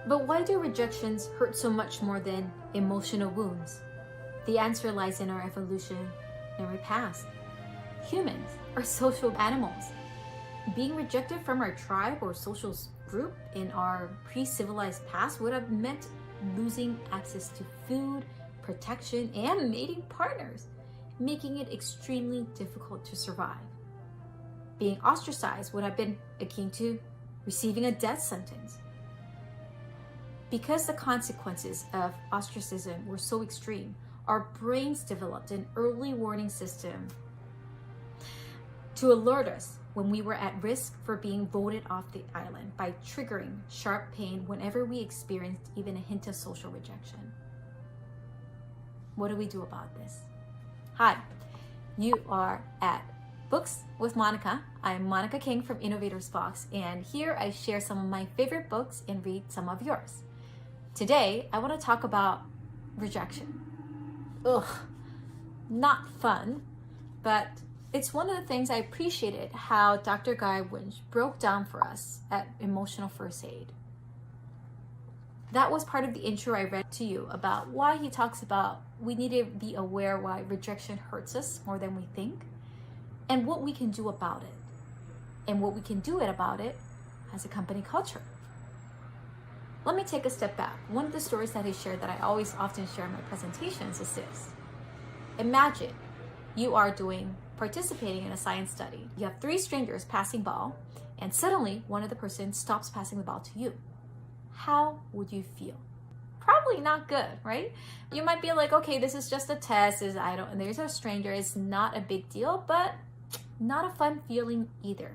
But why do rejections hurt so much more than emotional wounds? The answer lies in our evolutionary past. Humans are social animals. Being rejected from our tribe or social group in our pre-civilized past would have meant losing access to food, protection, and mating partners, making it extremely difficult to survive. Being ostracized would have been akin to receiving a death sentence. Because the consequences of ostracism were so extreme, our brains developed an early warning system to alert us when we were at risk for being voted off the island by triggering sharp pain whenever we experienced even a hint of social rejection. What do we do about this? Hi, you are at Books with Monica. I'm Monica King from InnovatorsBox, and here I share some of my favorite books and read some of yours. Today, I want to talk about rejection. Ugh, not fun, but it's one of the things I appreciated how Dr. Guy Winch broke down for us at Emotional First Aid. That was part of the intro I read to you about why he talks about we need to be aware why rejection hurts us more than we think and what we can do about it. And what we can do about it as a company culture. Let me take a step back. One of the stories that he shared that I always often share in my presentations is this. Imagine you are participating in a science study. You have 3 strangers passing ball, and suddenly one of the persons stops passing the ball to you. How would you feel? Probably not good, right? You might be like, okay, this is just a test, and there's a stranger, it's not a big deal, but not a fun feeling either.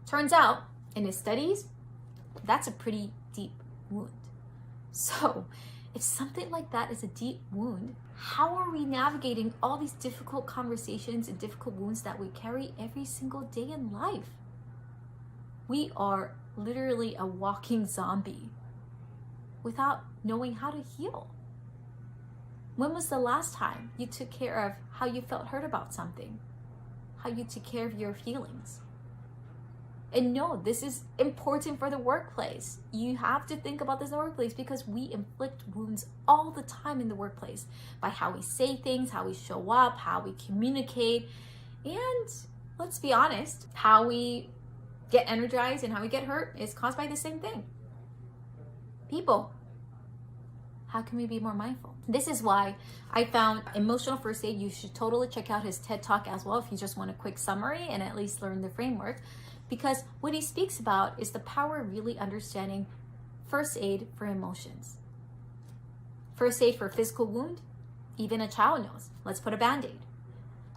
Turns out, in his studies, that's a pretty deep wound. So, if something like that is a deep wound, how are we navigating all these difficult conversations and difficult wounds that we carry every single day in life? We are literally a walking zombie without knowing how to heal. When was the last time you took care of how you felt hurt about something? How you took care of your feelings? And no, this is important for the workplace. You have to think about this in the workplace because we inflict wounds all the time in the workplace by how we say things, how we show up, how we communicate, and let's be honest, how we get energized and how we get hurt is caused by the same thing. People, how can we be more mindful? This is why I found Emotional First Aid. You should totally check out his TED Talk as well if you just want a quick summary and at least learn the framework. Because what he speaks about is the power of really understanding first aid for emotions. First aid for physical wound, even a child knows. Let's put a Band-Aid.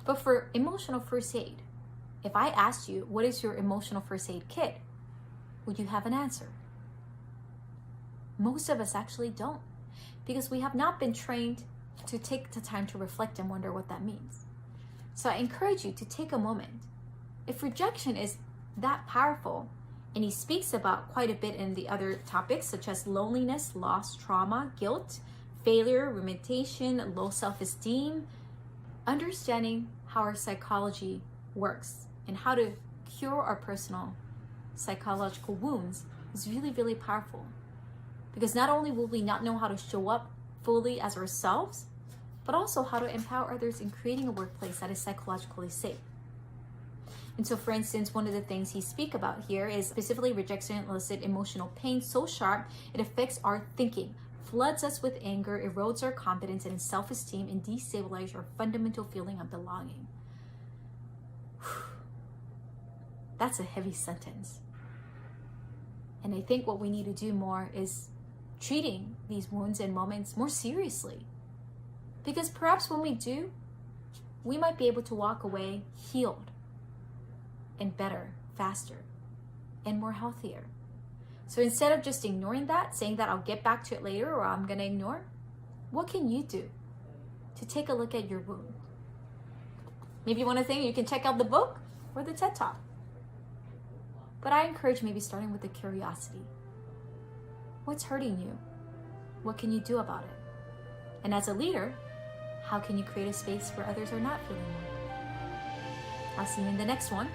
But for emotional first aid, if I asked you, what is your emotional first aid kit? Would you have an answer? Most of us actually don't, because we have not been trained to take the time to reflect and wonder what that means. So I encourage you to take a moment. If rejection is that powerful, and he speaks about quite a bit in the other topics such as loneliness, loss, trauma, guilt, failure, rumination, low self-esteem, understanding how our psychology works and how to cure our personal psychological wounds is really, really powerful. Because not only will we not know how to show up fully as ourselves, but also how to empower others in creating a workplace that is psychologically safe. And so, for instance, one of the things he speaks about here is specifically rejection elicits emotional pain so sharp it affects our thinking, floods us with anger, erodes our confidence and self-esteem, and destabilizes our fundamental feeling of belonging. That's a heavy sentence. And I think what we need to do more is treating these wounds and moments more seriously. Because perhaps when we do, we might be able to walk away healed and better, faster, and more healthier. So instead of just ignoring that, saying that I'll get back to it later or I'm gonna ignore, what can you do to take a look at your wound? Maybe you want to think you can check out the book or the TED Talk. But I encourage maybe starting with the curiosity. What's hurting you? What can you do about it? And as a leader, how can you create a space where others are not feeling well? I'll see you in the next one.